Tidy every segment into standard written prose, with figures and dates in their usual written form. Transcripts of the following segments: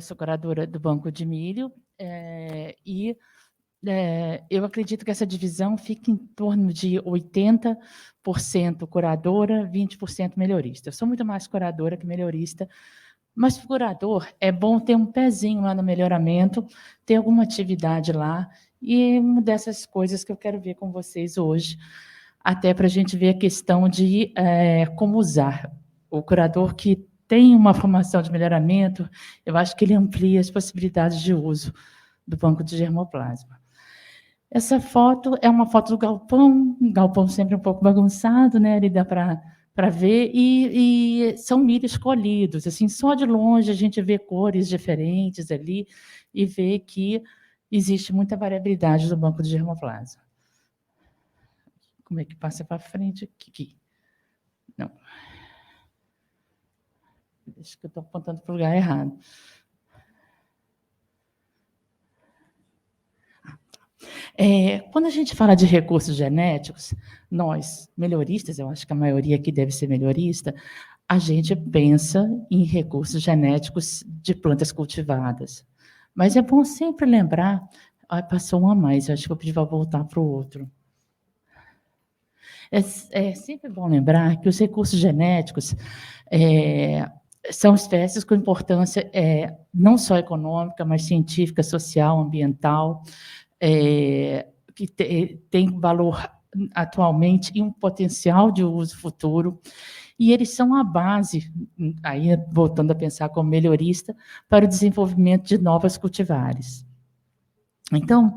sou curadora do Banco de Milho, eu acredito que essa divisão fique em torno de 80% curadora, 20% melhorista. Eu sou muito mais curadora que melhorista, mas curador é bom ter um pezinho lá no melhoramento, ter alguma atividade lá, e uma dessas coisas que eu quero ver com vocês hoje, até para a gente ver a questão de como usar. O curador que tem uma formação de melhoramento, eu acho que ele amplia as possibilidades de uso do banco de germoplasma. Essa foto é uma foto do galpão, um galpão sempre um pouco bagunçado, né? Ali dá para ver, e são milhos colhidos, assim, só de longe a gente vê cores diferentes ali e vê que existe muita variabilidade do banco de germoplasma. Como é que passa para frente aqui? Não. Acho que eu estou apontando para o lugar errado. Quando a gente fala de recursos genéticos, nós, melhoristas, eu acho que a maioria aqui deve ser melhorista, a gente pensa em recursos genéticos de plantas cultivadas. Mas é bom sempre lembrar... passou um a mais, eu acho que eu pedi para voltar para o outro. É sempre bom lembrar que os recursos genéticos são espécies com importância não só econômica, mas científica, social, ambiental, que tem valor atualmente e um potencial de uso futuro, e eles são a base, aí voltando a pensar como melhorista, para o desenvolvimento de novas cultivares. Então,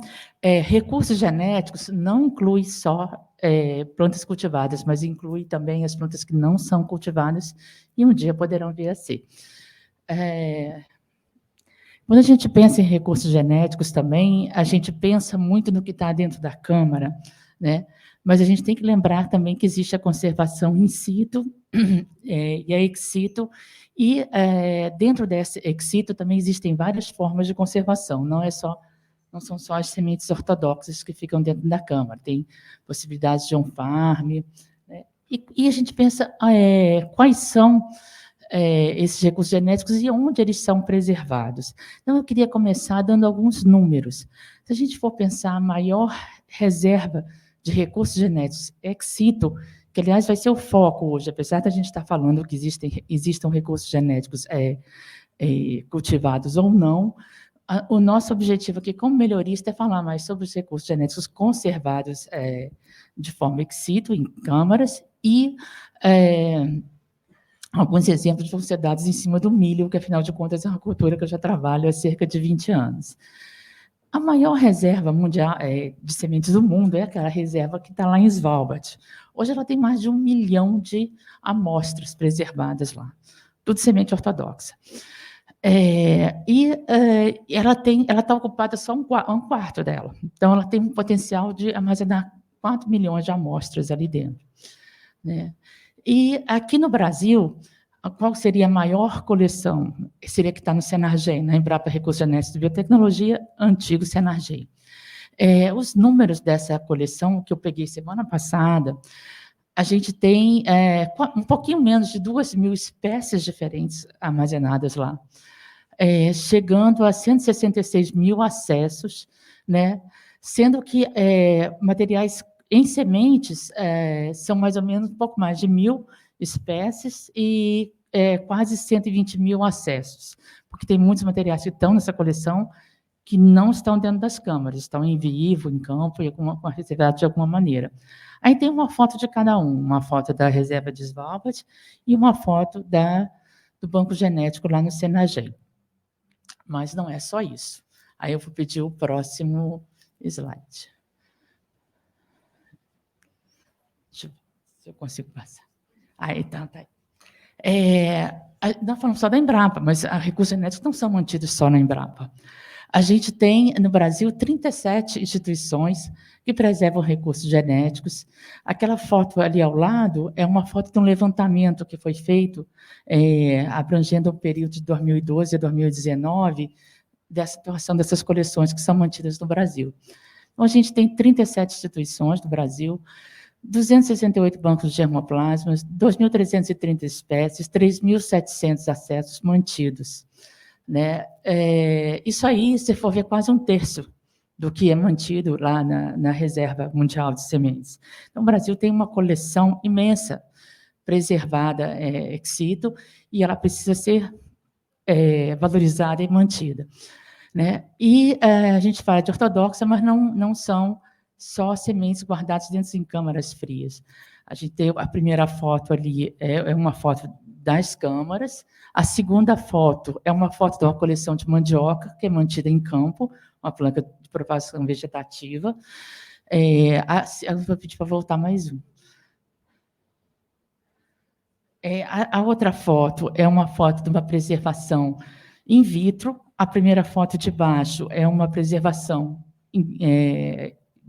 recursos genéticos não inclui só plantas cultivadas, mas inclui também as plantas que não são cultivadas e um dia poderão vir a ser. Quando a gente pensa em recursos genéticos também, a gente pensa muito no que está dentro da câmara, né? Mas a gente tem que lembrar também que existe a conservação in situ e a ex situ, e dentro dessa ex situ também existem várias formas de conservação, não são só as sementes ortodoxas que ficam dentro da câmara, tem possibilidades de on-farm, né? E a gente pensa quais são esses recursos genéticos e onde eles são preservados. Então, eu queria começar dando alguns números. Se a gente for pensar a maior reserva de recursos genéticos ex situ, que, aliás, vai ser o foco hoje, apesar da gente estar falando que existam recursos genéticos cultivados ou não, o nosso objetivo aqui, como melhorista, é falar mais sobre os recursos genéticos conservados de forma ex situ, em câmaras, e alguns exemplos vão ser dados em cima do milho, que, afinal de contas, é uma cultura que eu já trabalho há cerca de 20 anos. A maior reserva mundial de sementes do mundo é aquela reserva que está lá em Svalbard. Hoje ela tem mais de 1 milhão de amostras preservadas lá, tudo semente ortodoxa. Ela está ocupada só um quarto dela. Então, ela tem um potencial de armazenar 4 milhões de amostras ali dentro, né? E aqui no Brasil, qual seria a maior coleção? Seria que está no Senargem, na Embrapa Recursos Genéticos de Biotecnologia, antigo Senargem. Os números dessa coleção, que eu peguei semana passada, a gente tem um pouquinho menos de 2.000 espécies diferentes armazenadas lá, chegando a 166 mil acessos, né? Sendo que materiais em sementes são mais ou menos um pouco mais de 1.000 espécies e quase 120 mil acessos, porque tem muitos materiais que estão nessa coleção que não estão dentro das câmaras, estão em vivo, em campo, e reservados de alguma maneira. Aí tem uma foto de cada um, uma foto da reserva de Svalbard e uma foto do banco genético lá no Senargem. Mas não é só isso. Aí eu vou pedir o próximo slide. Deixa eu ver se eu consigo passar. Aí, tá aí. Nós falamos só da Embrapa, mas os recursos genéticos não são mantidos só na Embrapa. A gente tem, no Brasil, 37 instituições que preservam recursos genéticos. Aquela foto ali ao lado é uma foto de um levantamento que foi feito, abrangendo o período de 2012 a 2019, da situação dessas coleções que são mantidas no Brasil. Então, a gente tem 37 instituições no Brasil, 268 bancos de germoplasmas, 2.330 espécies, 3.700 acessos mantidos. né? Isso aí, se for ver, quase 1/3 do que é mantido lá na Reserva Mundial de Sementes. Então, o Brasil tem uma coleção imensa, preservada ex situ, e ela precisa ser valorizada e mantida, né? E a gente fala de ortodoxa, mas não são só sementes guardadas dentro de câmaras frias. A gente tem a primeira foto ali, é uma foto das câmaras. A segunda foto é uma foto de uma coleção de mandioca, que é mantida em campo, uma planta de propagação vegetativa. Eu vou pedir para voltar mais um. A outra foto é uma foto de uma preservação in vitro. A primeira foto de baixo é uma preservação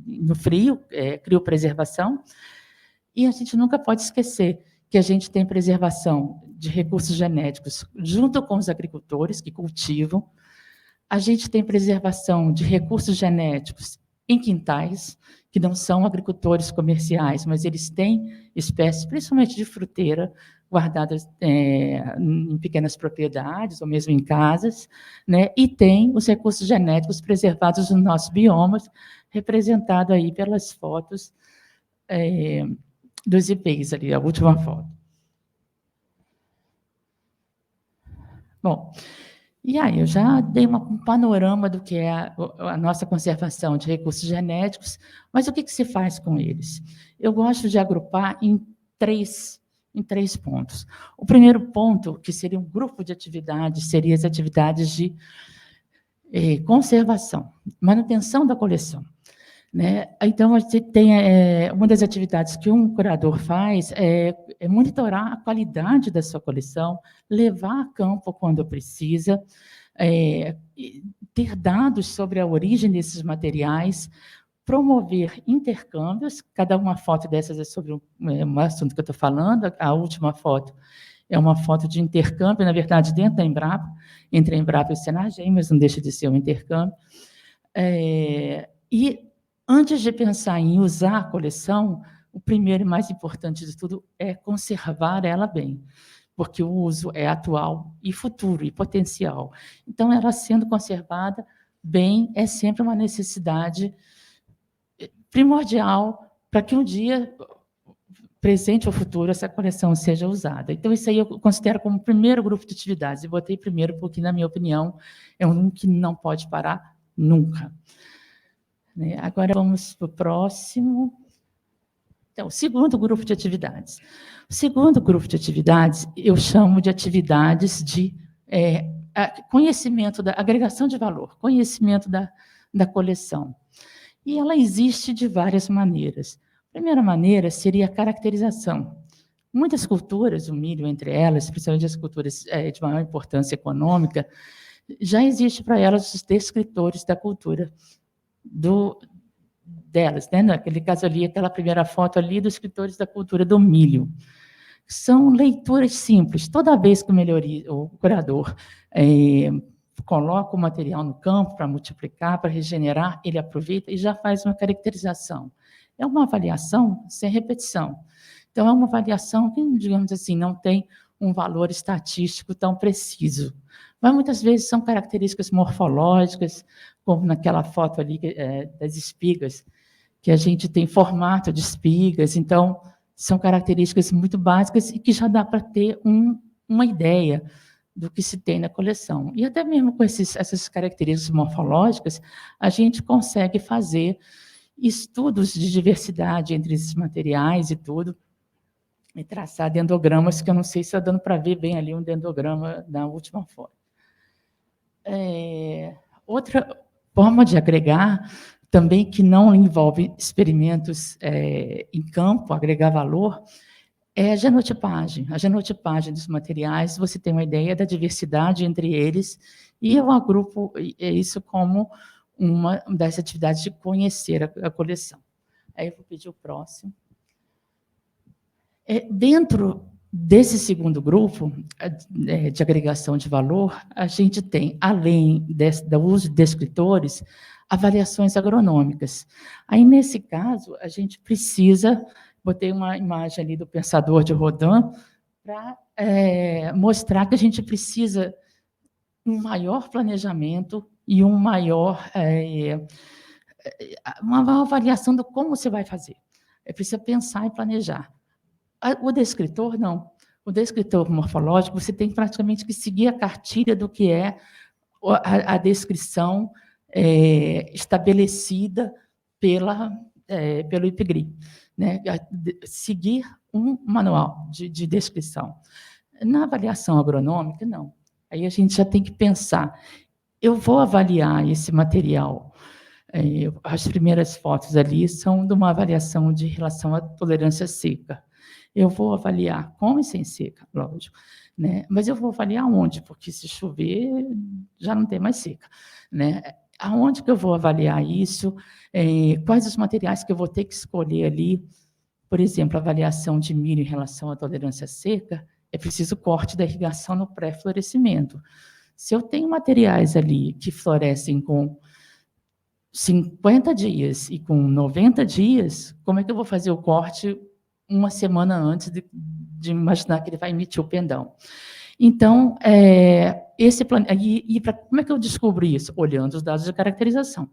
no frio, criopreservação. E a gente nunca pode esquecer que a gente tem preservação de recursos genéticos junto com os agricultores que cultivam. A gente tem preservação de recursos genéticos em quintais, que não são agricultores comerciais, mas eles têm espécies, principalmente de fruteira, guardadas em pequenas propriedades, ou mesmo em casas, né? E tem os recursos genéticos preservados nos nossos biomas, representado aí pelas fotos dos IPs ali, a última foto. Bom, e aí eu já dei um panorama do que é a nossa conservação de recursos genéticos, mas o que se faz com eles? Eu gosto de agrupar em três pontos. O primeiro ponto, que seria um grupo de atividades, seria as atividades de conservação, manutenção da coleção, né? Então, a gente tem uma das atividades que um curador faz é monitorar a qualidade da sua coleção, levar a campo quando precisa, ter dados sobre a origem desses materiais, promover intercâmbios. Cada uma foto dessas é sobre um assunto que eu estou falando. A última foto é uma foto de intercâmbio, na verdade, dentro da Embrapa, entre a Embrapa e o Senagem, mas não deixa de ser um intercâmbio. E antes de pensar em usar a coleção, o primeiro e mais importante de tudo é conservar ela bem, porque o uso é atual e futuro, e potencial. Então, ela sendo conservada bem é sempre uma necessidade primordial para que um dia, presente ou futuro, essa coleção seja usada. Então, isso aí eu considero como o primeiro grupo de atividades. Eu botei primeiro porque, na minha opinião, é um que não pode parar nunca. Agora, vamos para o próximo. Então, o segundo grupo de atividades. O segundo grupo de atividades, eu chamo de atividades de conhecimento, da agregação de valor, conhecimento da coleção. E ela existe de várias maneiras. A primeira maneira seria a caracterização. Muitas culturas, o milho entre elas, principalmente as culturas de maior importância econômica, já existe para elas os descritores da cultura delas, né? Naquele caso ali, aquela primeira foto ali dos escritores da cultura do milho. São leituras simples. Toda vez que o curador coloca o material no campo para multiplicar, para regenerar, ele aproveita e já faz uma caracterização. É uma avaliação sem repetição. Então, é uma avaliação que, digamos assim, não tem um valor estatístico tão preciso. Mas, muitas vezes, são características morfológicas, como naquela foto ali das espigas, que a gente tem formato de espigas. Então, são características muito básicas e que já dá para ter uma ideia do que se tem na coleção. E até mesmo com essas características morfológicas, a gente consegue fazer estudos de diversidade entre esses materiais e tudo, e traçar dendogramas, que eu não sei se está dando para ver bem ali um dendograma na última foto. Outra forma de agregar, também que não envolve experimentos em campo, agregar valor, é a genotipagem. A genotipagem dos materiais, você tem uma ideia da diversidade entre eles, e eu agrupo isso como uma das atividades de conhecer a coleção. Aí eu vou pedir o próximo. Dentro desse segundo grupo de agregação de valor, a gente tem, além do uso de descritores, avaliações agronômicas. Aí, nesse caso, a gente precisa, botei uma imagem ali do Pensador de Rodin, para mostrar que a gente precisa um maior planejamento e uma avaliação de como você vai fazer. É preciso pensar e planejar. O descritor, não. O descritor morfológico, você tem praticamente que seguir a cartilha do que é a descrição estabelecida pelo IPGRI, né? Seguir um manual de descrição. Na avaliação agronômica, não. Aí a gente já tem que pensar, eu vou avaliar esse material. As primeiras fotos ali são de uma avaliação de relação à tolerância seca. Eu vou avaliar com e sem seca, lógico, né? Mas eu vou avaliar onde? Porque se chover, já não tem mais seca, né? Aonde que eu vou avaliar isso? Quais os materiais que eu vou ter que escolher ali? Por exemplo, avaliação de milho em relação à tolerância seca, é preciso corte da irrigação no pré-florescimento. Se eu tenho materiais ali que florescem com 50 dias e com 90 dias, como é que eu vou fazer o corte uma semana antes de imaginar que ele vai emitir o pendão? Então, como é que eu descubro isso? Olhando os dados de caracterização.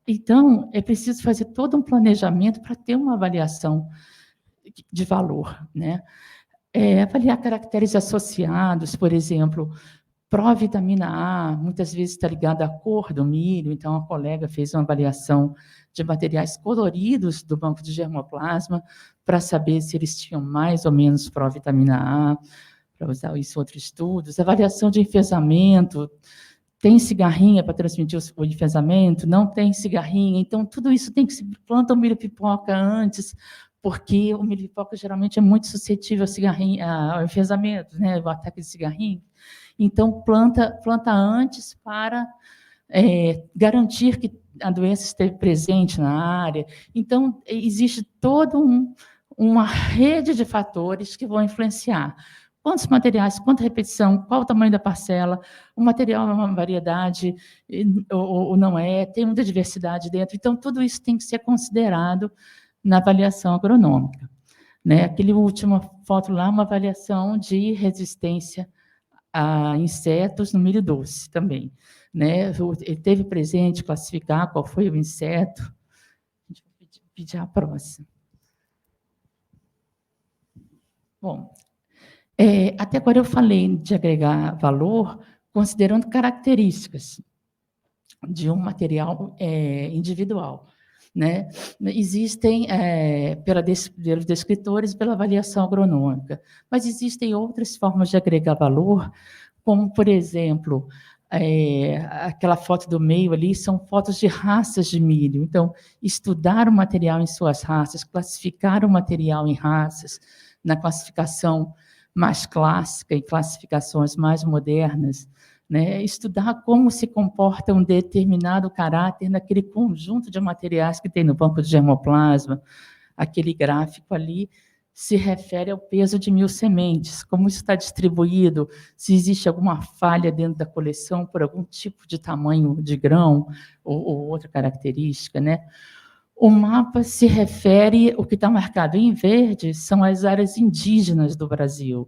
Então, é preciso fazer todo um planejamento para ter uma avaliação de valor, né? Avaliar caracteres associados, por exemplo, provitamina A, muitas vezes está ligada à cor do milho, então a colega fez uma avaliação de materiais coloridos do banco de germoplasma para saber se eles tinham mais ou menos provitamina A, para usar isso em outros estudos. Avaliação de enfesamento, tem cigarrinha para transmitir o enfesamento? Não tem cigarrinha, então tudo isso tem que se planta o milho-pipoca antes, porque o milho-pipoca geralmente é muito suscetível ao enfesamento, né, o ataque de cigarrinho. Então, planta antes para garantir que a doença esteve presente na área. Então, existe toda uma rede de fatores que vão influenciar. Quantos materiais, quanta repetição, qual o tamanho da parcela, o material é uma variedade ou não é, tem muita diversidade dentro. Então, tudo isso tem que ser considerado na avaliação agronômica, né? Aquele última foto lá, uma avaliação de resistência a insetos no milho doce também, né? Ele teve presente classificar qual foi o inseto. A gente vai pedir a próxima. Bom, até agora eu falei de agregar valor considerando características de um material individual, né? Existem, pelos descritores, pela avaliação agronômica, mas existem outras formas de agregar valor, como, por exemplo, aquela foto do meio ali, são fotos de raças de milho. Então, estudar o material em suas raças, classificar o material em raças, na classificação mais clássica e classificações mais modernas, né? Estudar como se comporta um determinado caráter naquele conjunto de materiais que tem no banco de germoplasma. Aquele gráfico ali se refere ao peso de 1000 sementes, como isso está distribuído, se existe alguma falha dentro da coleção por algum tipo de tamanho de grão ou outra característica, né? O mapa se refere, o que está marcado em verde são as áreas indígenas do Brasil,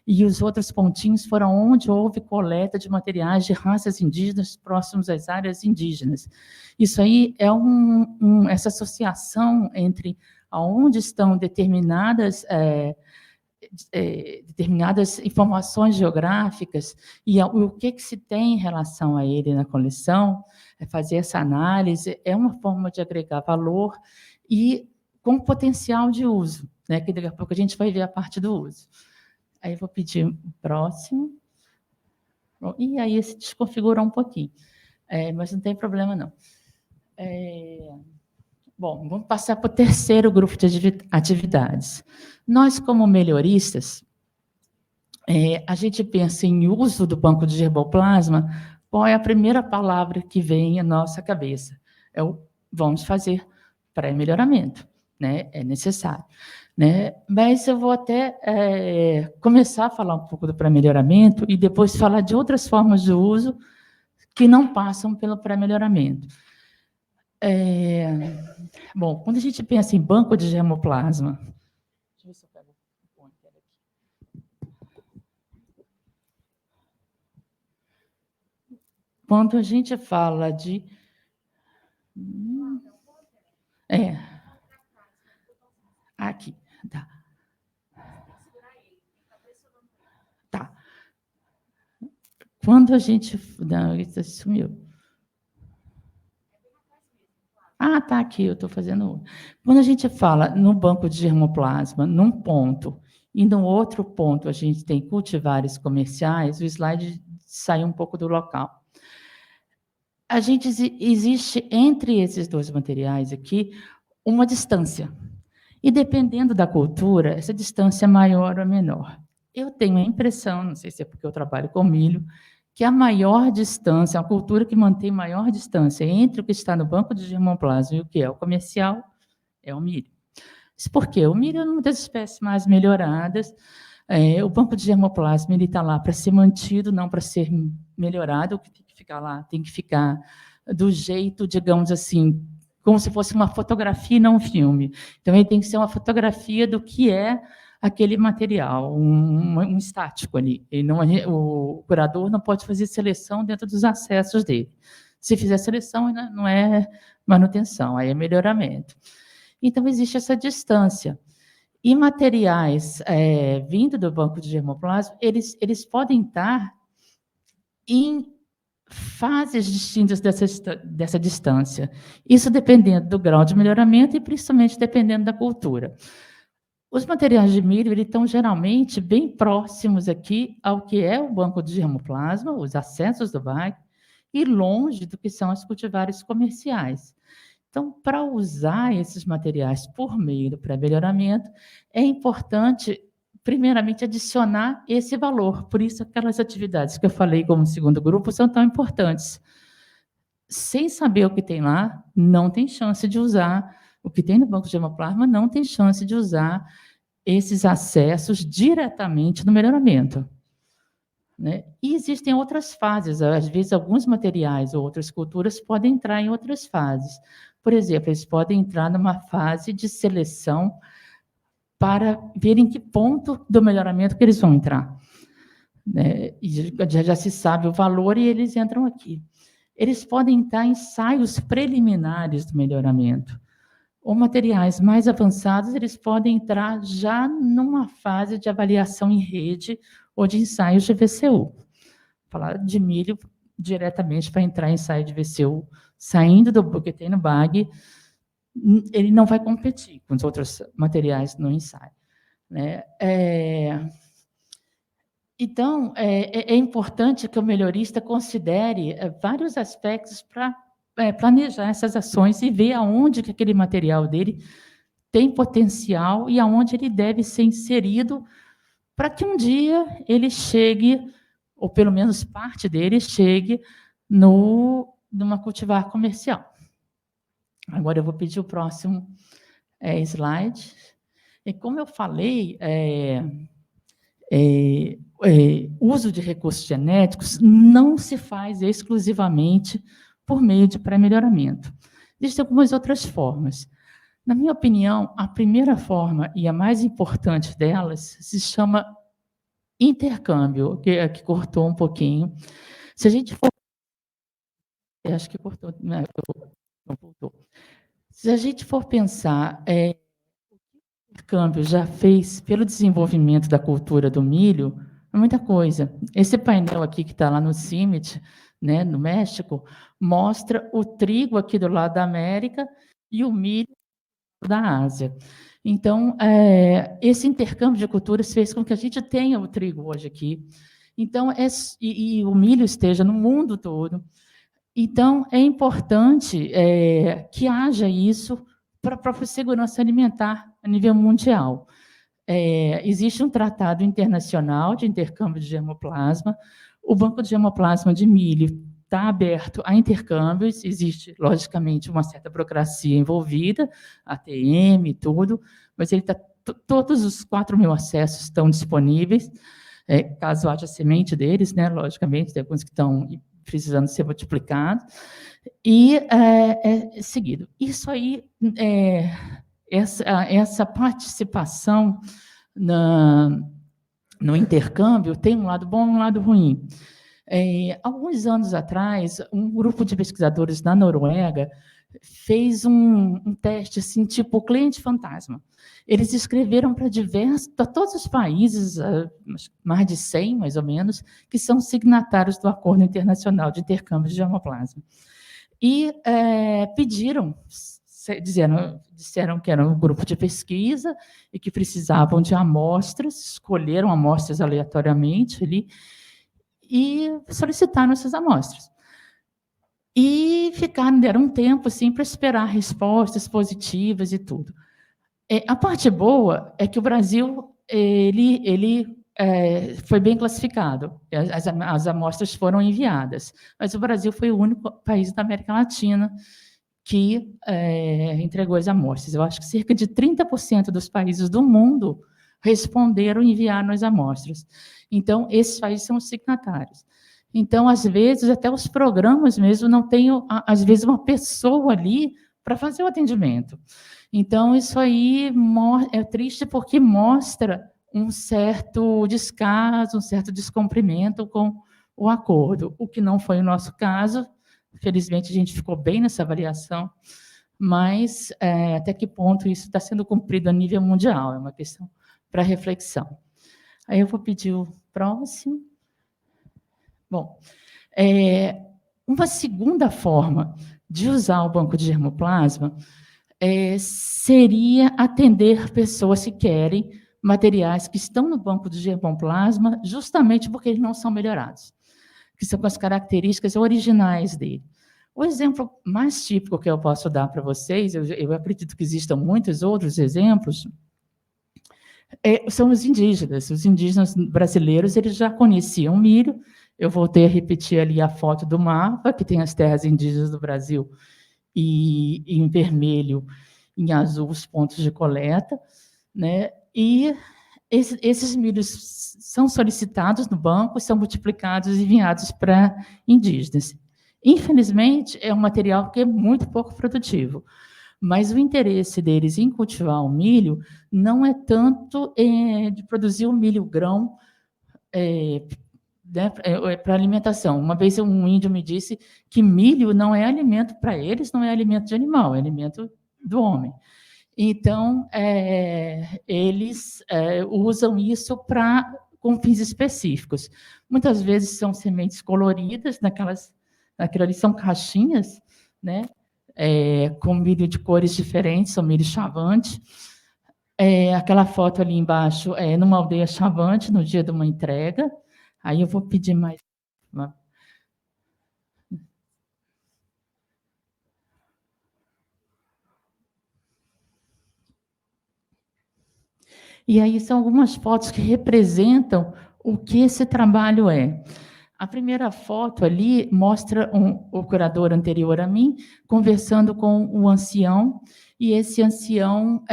e os outros pontinhos foram onde houve coleta de materiais de raças indígenas próximos às áreas indígenas. Isso aí é essa associação entre aonde estão determinadas informações geográficas e o que se tem em relação a ele na coleção, fazer essa análise é uma forma de agregar valor e com potencial de uso, né, que daqui a pouco a gente vai ver a parte do uso. Aí eu vou pedir o próximo. E aí se desconfigurou um pouquinho, mas não tem problema, não. Bom, vamos passar para o terceiro grupo de atividades. Nós, como melhoristas, a gente pensa em uso do banco de germoplasma, qual é a primeira palavra que vem à nossa cabeça? Vamos fazer pré-melhoramento, né? É necessário, né? Mas eu vou até começar a falar um pouco do pré-melhoramento e depois falar de outras formas de uso que não passam pelo pré-melhoramento. Bom, quando a gente pensa em banco de germoplasma, deixa eu ver se eu pego o pointer aqui. Quando a gente fala de... Aqui, tá. Tá. Quando a gente... Não, isso sumiu. Ah, tá aqui, eu estou fazendo... Quando a gente fala no banco de germoplasma, num ponto, e no outro ponto a gente tem cultivares comerciais, o slide sai um pouco do local. Existe entre esses dois materiais aqui uma distância. E dependendo da cultura, essa distância é maior ou menor. Eu tenho a impressão, não sei se é porque eu trabalho com milho, que a maior distância, a cultura que mantém maior distância entre o que está no banco de germoplasma e o que é o comercial, é o milho. Isso porque o milho é uma das espécies mais melhoradas. O banco de germoplasma ele está lá para ser mantido, não para ser melhorado. O que tem que ficar lá tem que ficar do jeito, digamos assim, como se fosse uma fotografia e não um filme. Então, ele tem que ser uma fotografia do que é aquele material, um estático ali. O curador não pode fazer seleção dentro dos acessos dele. Se fizer seleção, não é manutenção, aí é melhoramento. Então, existe essa distância. E materiais vindo do banco de germoplasma, eles podem estar em fases distintas dessa distância. Isso dependendo do grau de melhoramento e principalmente dependendo da cultura. Os materiais de milho estão geralmente bem próximos aqui ao que é o banco de germoplasma, os acessos do BAC, e longe do que são as cultivares comerciais. Então, para usar esses materiais por meio do pré-melhoramento, é importante, primeiramente, adicionar esse valor. Por isso, aquelas atividades que eu falei como segundo grupo são tão importantes. Sem saber o que tem lá, não tem chance de usar. O que tem no banco de germoplasma não tem chance de usar esses acessos diretamente no melhoramento. Né? E existem outras fases, às vezes alguns materiais ou outras culturas podem entrar em outras fases. Por exemplo, eles podem entrar numa fase de seleção para ver em que ponto do melhoramento que eles vão entrar. Né? E já se sabe o valor e eles entram aqui. Eles podem entrar em ensaios preliminares do melhoramento. Ou materiais mais avançados, eles podem entrar já numa fase de avaliação em rede ou de ensaios de VCU. Falar de milho diretamente para entrar em ensaio de VCU, saindo do que tem no BAG, ele não vai competir com os outros materiais no ensaio. Né? Então, é importante que o melhorista considere vários aspectos para planejar essas ações e ver aonde que aquele material dele tem potencial e aonde ele deve ser inserido para que um dia ele chegue, ou pelo menos parte dele chegue, numa cultivar comercial. Agora eu vou pedir o próximo slide. E como eu falei, uso de recursos genéticos não se faz exclusivamente por meio de pré-melhoramento. Existem algumas outras formas. Na minha opinião, a primeira forma e a mais importante delas se chama intercâmbio, que cortou um pouquinho. Se a gente for... Acho que cortou, não voltou. Se a gente for pensar, o intercâmbio já fez pelo desenvolvimento da cultura do milho, é muita coisa. Esse painel aqui que está lá no CIMMYT, né, no México, mostra o trigo aqui do lado da América e o milho da Ásia. Então, esse intercâmbio de culturas fez com que a gente tenha o trigo hoje aqui. Então, e o milho esteja no mundo todo. Então, é importante que haja isso para a própria segurança alimentar a nível mundial. Existe um tratado internacional de intercâmbio de germoplasma. O Banco de Germoplasma de Milho está aberto a intercâmbios, existe, logicamente, uma certa burocracia envolvida, ATM e tudo, mas ele está, todos os 4.000 acessos estão disponíveis, caso haja semente deles, né, logicamente, tem alguns que estão precisando ser multiplicados, e seguido. Isso aí, essa participação no intercâmbio tem um lado bom e um lado ruim. Alguns anos atrás, um grupo de pesquisadores na Noruega fez um teste, assim, tipo cliente fantasma. Eles escreveram para todos os países, mais de 100, mais ou menos, que são signatários do Acordo Internacional de Intercâmbio de Germoplasma. E disseram que era um grupo de pesquisa e que precisavam de amostras, escolheram amostras aleatoriamente ali e solicitaram essas amostras. E deram um tempo assim, para esperar respostas positivas e tudo. A parte boa é que o Brasil foi bem classificado, as amostras foram enviadas, mas o Brasil foi o único país da América Latina que entregou as amostras. Eu acho que cerca de 30% dos países do mundo responderam e enviaram as amostras. Então, esses países são os signatários. Então, às vezes, até os programas mesmo não têm, às vezes, uma pessoa ali para fazer o atendimento. Então, isso aí é triste porque mostra um certo descaso, um certo descumprimento com o acordo, o que não foi o nosso caso. Felizmente, a gente ficou bem nessa avaliação, mas até que ponto isso está sendo cumprido a nível mundial? É uma questão para reflexão. Aí eu vou pedir o próximo. Bom, uma segunda forma de usar o banco de germoplasma seria atender pessoas que querem materiais que estão no banco de germoplasma justamente porque eles não são melhorados, que são com as características originais dele. O exemplo mais típico que eu posso dar para vocês, eu acredito que existam muitos outros exemplos, são os indígenas. Os indígenas brasileiros, eles já conheciam milho. Eu voltei a repetir ali a foto do mapa, que tem as terras indígenas do Brasil, e em vermelho, em azul, os pontos de coleta, né? E esses milhos são solicitados no banco, são multiplicados e enviados para indígenas. Infelizmente, é um material que é muito pouco produtivo, mas o interesse deles em cultivar o milho não é tanto de produzir o milho grão né, para alimentação. Uma vez um índio me disse que milho não é alimento para eles, não é alimento de animal, é alimento do homem. Então, eles usam isso com fins específicos. Muitas vezes são sementes coloridas, naquilo ali são caixinhas, né, com milho de cores diferentes, são milho chavante. Aquela foto ali embaixo é numa aldeia chavante, no dia de uma entrega. Aí eu vou pedir mais uma. E aí são algumas fotos que representam o que esse trabalho é. A primeira foto ali mostra o curador anterior a mim conversando com um ancião, e esse ancião,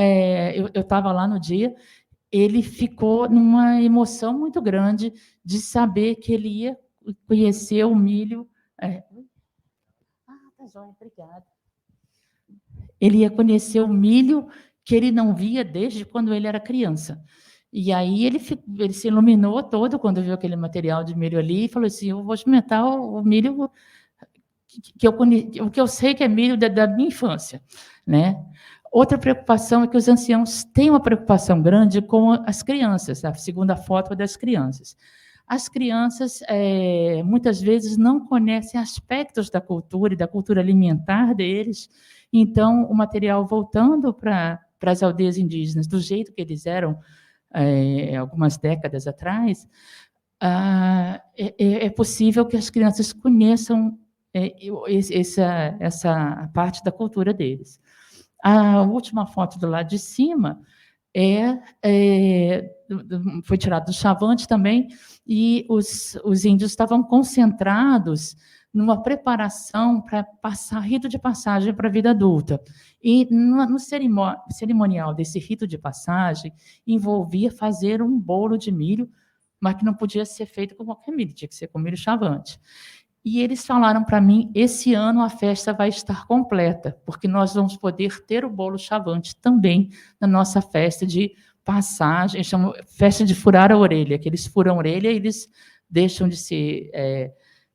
eu estava lá no dia, ele ficou numa emoção muito grande de saber que ele ia conhecer o milho. Tá joia, obrigada. Ele ia conhecer o milho que ele não via desde quando ele era criança. E aí ele se iluminou todo quando viu aquele material de milho ali e falou assim: eu vou experimentar o milho que eu sei que é milho da minha infância, né? Outra preocupação é que os anciãos têm uma preocupação grande com as crianças. A segunda foto é das crianças. As crianças, muitas vezes, não conhecem aspectos da cultura e da cultura alimentar deles. Então, o material voltando para as aldeias indígenas, do jeito que eles eram algumas décadas atrás, é possível que as crianças conheçam essa parte da cultura deles. A última foto do lado de cima foi tirada do Chavante também, e os índios estavam concentrados numa preparação para passar rito de passagem para a vida adulta. E no cerimonial desse rito de passagem, envolvia fazer um bolo de milho, mas que não podia ser feito com qualquer milho, tinha que ser com milho Chavante. E eles falaram para mim: esse ano a festa vai estar completa, porque nós vamos poder ter o bolo Chavante também na nossa festa de passagem, chama festa de furar a orelha, que eles furam a orelha e eles deixam de ser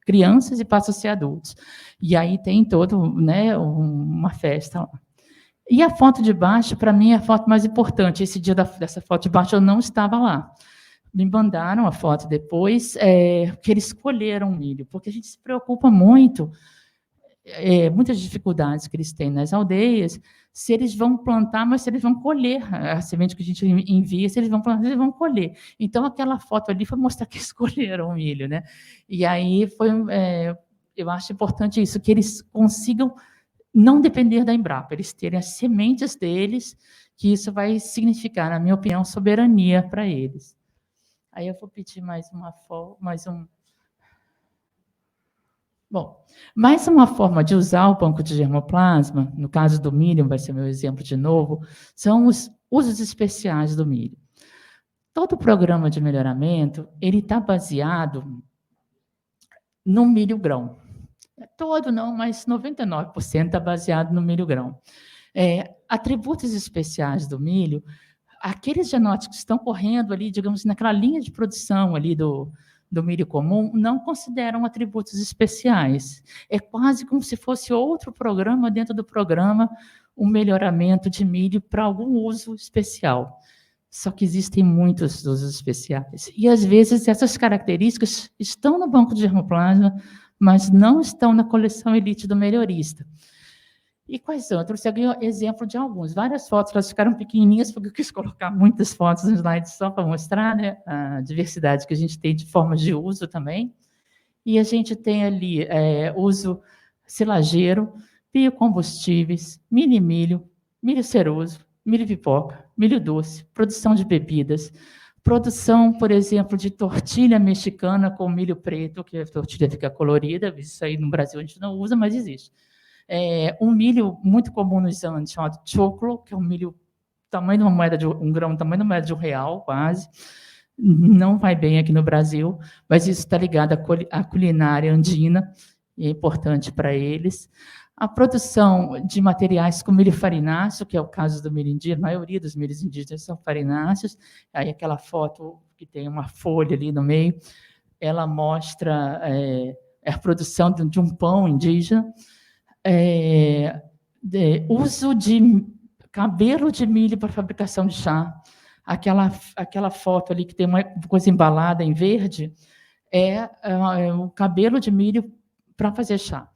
crianças e passa a ser adultos. E aí tem todo, né, uma festa lá. E a foto de baixo, para mim, é a foto mais importante. Esse dia dessa foto de baixo, eu não estava lá. Me mandaram a foto depois, que eles colheram o milho, porque a gente se preocupa muito, muitas dificuldades que eles têm nas aldeias, se eles vão plantar, mas se eles vão colher a semente que a gente envia, se eles vão plantar, eles vão colher. Então, aquela foto ali foi mostrar que escolheram o milho, né? E aí foi, eu acho importante isso, que eles consigam não depender da Embrapa, eles terem as sementes deles, que isso vai significar, na minha opinião, soberania para eles. Aí eu vou pedir mais uma Bom, mais uma forma de usar o banco de germoplasma, no caso do milho, vai ser meu exemplo de novo, são os usos especiais do milho. Todo o programa de melhoramento, ele está baseado no milho grão. Todo não, mas 99% está baseado no milho grão. Atributos especiais do milho, aqueles genótipos que estão correndo ali, digamos, naquela linha de produção ali do milho comum, não consideram atributos especiais. É quase como se fosse outro programa dentro do programa, um melhoramento de milho para algum uso especial. Só que existem muitos usos especiais. E, às vezes, essas características estão no banco de germoplasma, mas não estão na coleção elite do melhorista. E quais são? Eu trouxe aqui um exemplo de alguns. Várias fotos, elas ficaram pequenininhas, porque eu quis colocar muitas fotos no slide só para mostrar, né, a diversidade que a gente tem de formas de uso também. E a gente tem ali uso silageiro, biocombustíveis, mini milho, milho ceroso, milho pipoca, milho doce, produção de bebidas, produção, por exemplo, de tortilha mexicana com milho preto, que a tortilha fica colorida, isso aí no Brasil a gente não usa, mas existe. Um milho muito comum nos Andes, chamado choclo, que é um milho tamanho de uma moeda de um grão, tamanho de uma moeda de R$1, quase. Não vai bem aqui no Brasil, mas isso está ligado à culinária andina, e é importante para eles. A produção de materiais com milho farináceo, que é o caso do milho indígena, a maioria dos milhos indígenas são farináceos. Aí aquela foto que tem uma folha ali no meio, ela mostra a produção de um pão indígena. Uso de cabelo de milho para fabricação de chá. Aquela foto ali que tem uma coisa embalada em verde é o cabelo de milho para fazer chá.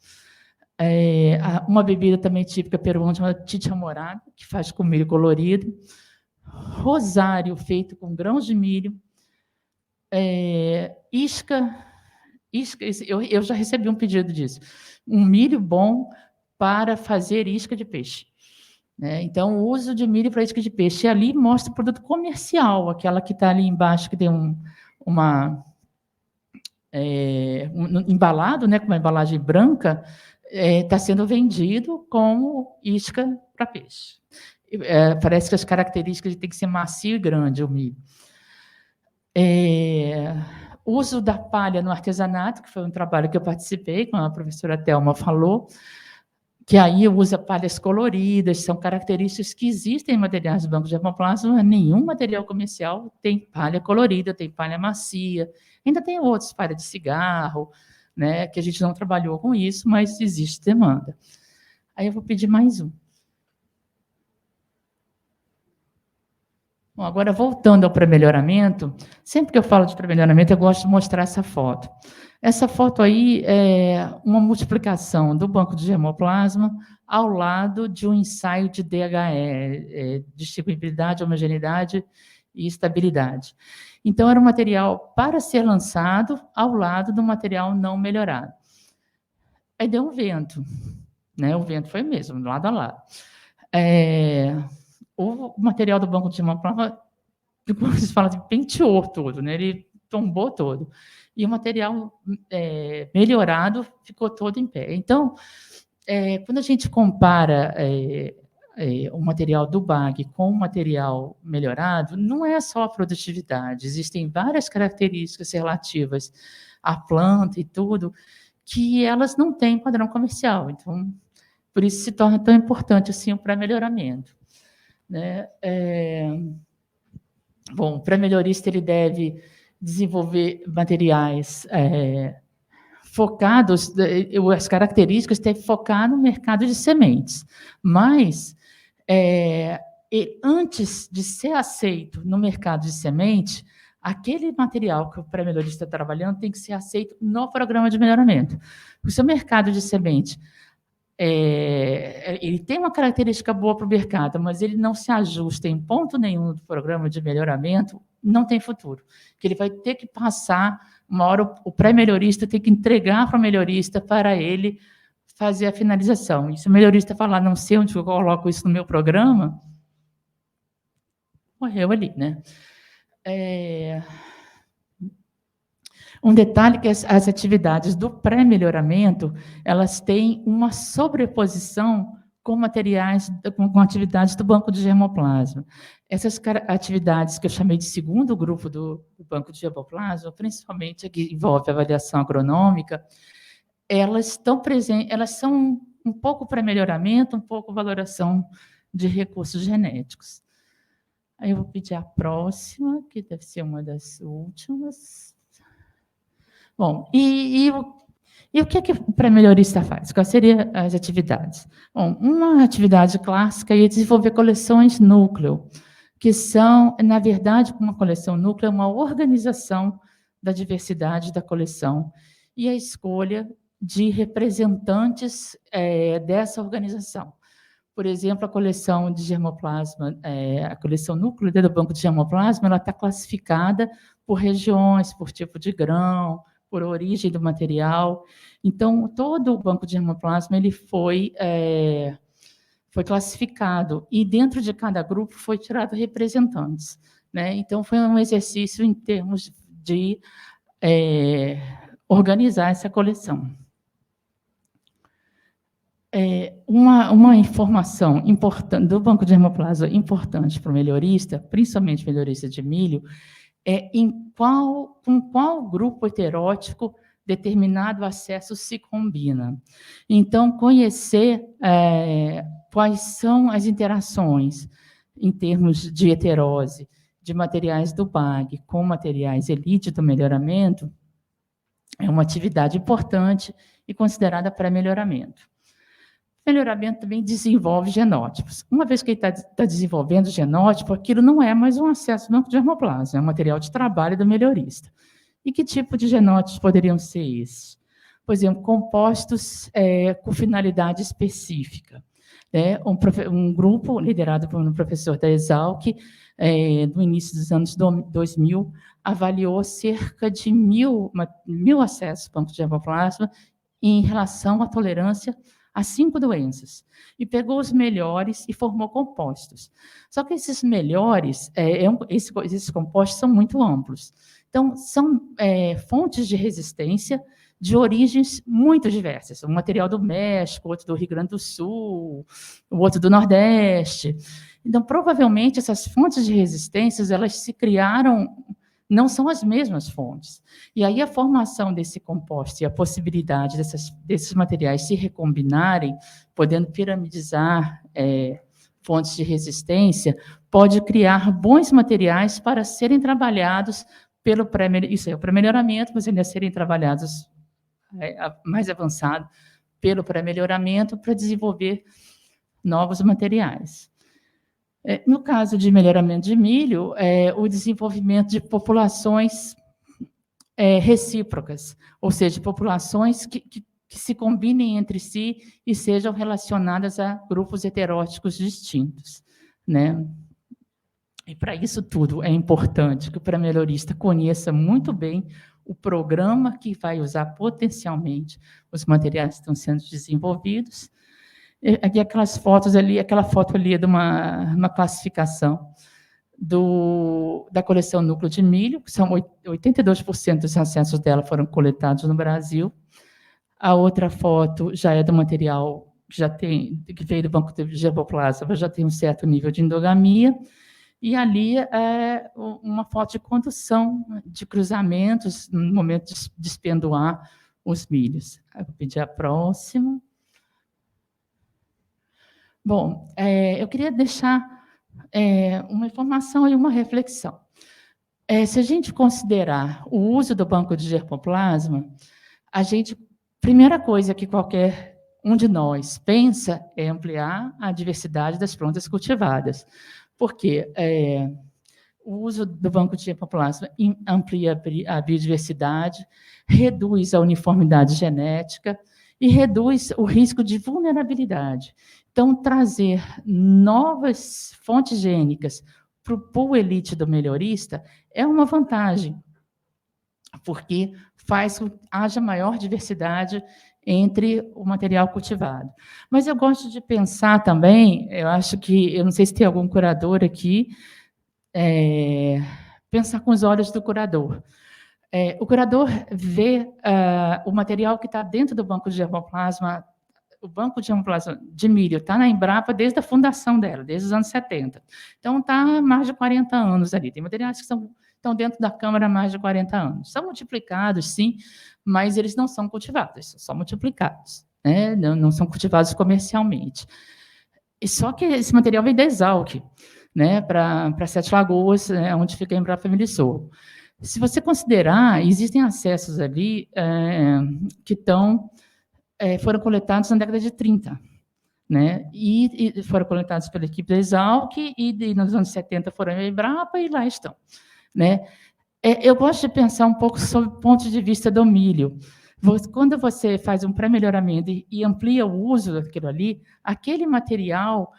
Uma bebida também típica peruana chamada chicha morada, que faz com milho colorido. Rosário feito com grãos de milho. Isca, eu já recebi um pedido disso. Um milho bom para fazer isca de peixe. Então, o uso de milho para isca de peixe. E ali mostra o produto comercial, aquela que está ali embaixo, que tem embalado, né, com uma embalagem branca, está sendo vendido como isca para peixe. Parece que as características têm que ser macio e grande, o milho. Uso da palha no artesanato, que foi um trabalho que eu participei, como a professora Thelma falou, que aí usa palhas coloridas, são características que existem em materiais do banco de germoplasma, nenhum material comercial tem palha colorida, tem palha macia, ainda tem outros, palha de cigarro, né, que a gente não trabalhou com isso, mas existe demanda. Aí eu vou pedir mais um. Bom, agora, voltando ao pré-melhoramento, sempre que eu falo de pré-melhoramento, eu gosto de mostrar essa foto. Essa foto aí é uma multiplicação do banco de germoplasma ao lado de um ensaio de DHE, distribuibilidade, homogeneidade e estabilidade. Então, era um material para ser lançado ao lado do material não melhorado. Aí deu um vento, né? O vento foi mesmo, lado a lado. O material do banco de germoplasma, como se fala, penteou todo, né? Ele tombou todo. E o material melhorado ficou todo em pé. Então, quando a gente compara o material do BAG com o material melhorado, não é só a produtividade, existem várias características relativas à planta e tudo, que elas não têm padrão comercial. Então, por isso se torna tão importante assim o pré-melhoramento. Né? Bom, o pré-melhorista ele deve desenvolver materiais focados, as características têm que focar no mercado de sementes, mas antes de ser aceito no mercado de semente, aquele material que o pré-melhorista está trabalhando tem que ser aceito no programa de melhoramento. Porque se o mercado de semente ele tem uma característica boa para o mercado, mas ele não se ajusta em ponto nenhum do programa de melhoramento, não tem futuro. Que ele vai ter que passar, uma hora o pré-melhorista tem que entregar para o melhorista para ele fazer a finalização. E se o melhorista falar, não sei onde eu coloco isso no meu programa, morreu ali, né? Um detalhe que as atividades do pré-melhoramento, elas têm uma sobreposição com materiais, com atividades do banco de germoplasma. Essas atividades que eu chamei de segundo grupo do banco de germoplasma, principalmente a que envolve avaliação agronômica, elas estão presentes, elas são um pouco pré-melhoramento, um pouco valoração de recursos genéticos. Aí eu vou pedir a próxima, que deve ser uma das últimas. Bom, e o que o pré-melhorista faz? Quais seriam as atividades? Bom, uma atividade clássica é desenvolver coleções núcleo, que são, na verdade, uma coleção núcleo é uma organização da diversidade da coleção e a escolha de representantes dessa organização. Por exemplo, a coleção de germoplasma, a coleção núcleo do banco de germoplasma, ela está classificada por regiões, por tipo de grão, por origem do material. Então, todo o banco de germoplasma ele foi classificado, e dentro de cada grupo foi tirado representantes, né? Então, foi um exercício em termos de organizar essa coleção. Uma informação importante do banco de germoplasma importante para o melhorista, principalmente melhorista de milho, com qual grupo heterótipo determinado acesso se combina. Então, conhecer quais são as interações em termos de heterose de materiais do BAG com materiais elite do melhoramento é uma atividade importante e considerada pré-melhoramento. Melhoramento também desenvolve genótipos. Uma vez que ele está desenvolvendo genótipo, aquilo não é mais um acesso ao banco de germoplasma, é um material de trabalho do melhorista. E que tipo de genótipos poderiam ser esses? Por exemplo, compostos com finalidade específica. Um grupo liderado por um professor da Exalc, no início dos anos 2000, avaliou cerca de 1.000 acessos ao banco de germoplasma em relação à tolerância a 5 doenças, e pegou os melhores e formou compostos. Só que esses melhores, esses compostos são muito amplos. Então, são fontes de resistência de origens muito diversas. Um material do México, outro do Rio Grande do Sul, o outro do Nordeste. Então, provavelmente, essas fontes de resistências, elas se criaram, não são as mesmas fontes. E aí a formação desse composto e a possibilidade desses materiais se recombinarem, podendo piramidizar fontes de resistência, pode criar bons materiais para serem trabalhados pelo pré-melhoramento, mas ainda serem trabalhados mais avançado pelo pré-melhoramento para desenvolver novos materiais. No caso de melhoramento de milho, o desenvolvimento de populações recíprocas, ou seja, populações que se combinem entre si e sejam relacionadas a grupos heteróticos distintos, né? E para isso tudo é importante que o pré-melhorista conheça muito bem o programa que vai usar potencialmente os materiais que estão sendo desenvolvidos. Aqui aquelas fotos ali, aquela foto ali é de uma classificação da coleção núcleo de milho, que são 82% dos acessos dela foram coletados no Brasil. A outra foto já é do material que veio do banco de germoplasma, já tem um certo nível de endogamia, e ali é uma foto de condução de cruzamentos no momento de despendoar os milhos. Eu vou pedir a próxima. Bom, eu queria deixar uma informação e uma reflexão. Se a gente considerar o uso do banco de germoplasma, primeira coisa que qualquer um de nós pensa é ampliar a diversidade das plantas cultivadas, porque o uso do banco de germplasma amplia a biodiversidade, reduz a uniformidade genética e reduz o risco de vulnerabilidade. Então, trazer novas fontes gênicas para o pool elite do melhorista é uma vantagem, porque faz com que haja maior diversidade entre o material cultivado. Mas eu gosto de pensar também, eu não sei se tem algum curador aqui, pensar com os olhos do curador. O curador vê o material que está dentro do banco de germplasma. O banco de germplasma de milho está na Embrapa desde a fundação dela, desde os anos 70. Então, está há mais de 40 anos ali. Tem materiais que estão dentro da Câmara há mais de 40 anos. São multiplicados, sim, mas eles não são cultivados, são multiplicados, né? Não são cultivados comercialmente. E só que esse material vem da Exalc, né, para Sete Lagoas, onde fica a Embrapa Milissou. Se você considerar, existem acessos ali que foram coletados na década de 30, né? E foram coletados pela equipe da Exalc, e nos anos 70 foram a Embrapa, e lá estão, né? Eu gosto de pensar um pouco sobre o ponto de vista do milho. Quando você faz um pré-melhoramento e amplia o uso daquilo ali, aquele material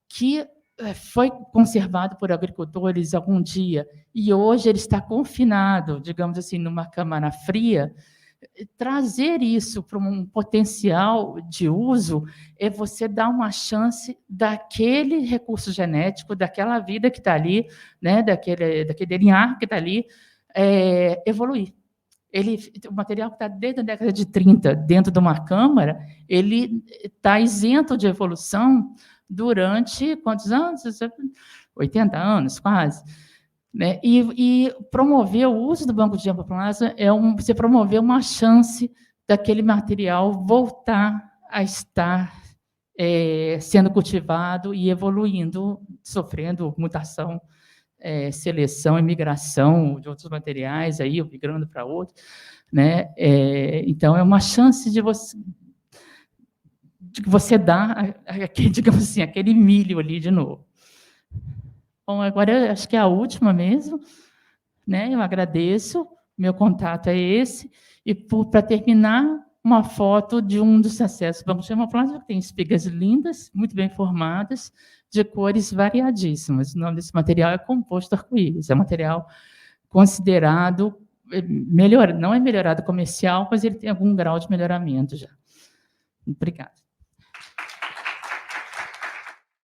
que foi conservado por agricultores algum dia e hoje ele está confinado, digamos assim, numa câmara fria, trazer isso para um potencial de uso é você dar uma chance daquele recurso genético, daquela vida que está ali, né, daquele DNA que está ali, evoluir. O material que está desde a década de 30 dentro de uma câmara, ele está isento de evolução durante quantos anos? 80 anos, quase. Né? E promover o uso do banco de germplasma você promover uma chance daquele material voltar a estar sendo cultivado e evoluindo, sofrendo mutação, seleção e migração de outros materiais, aí, migrando para outros. Né? Então, é uma chance de você dar, digamos assim, aquele milho ali de novo. Bom, agora eu acho que é a última mesmo, né? Eu agradeço, meu contato é esse, e para terminar, uma foto de um dos acessos. Vamos chamar plástico que tem espigas lindas, muito bem formadas, de cores variadíssimas. O nome desse material é composto arco-íris, é um material considerado não é melhorado comercial, mas ele tem algum grau de melhoramento já. Obrigada.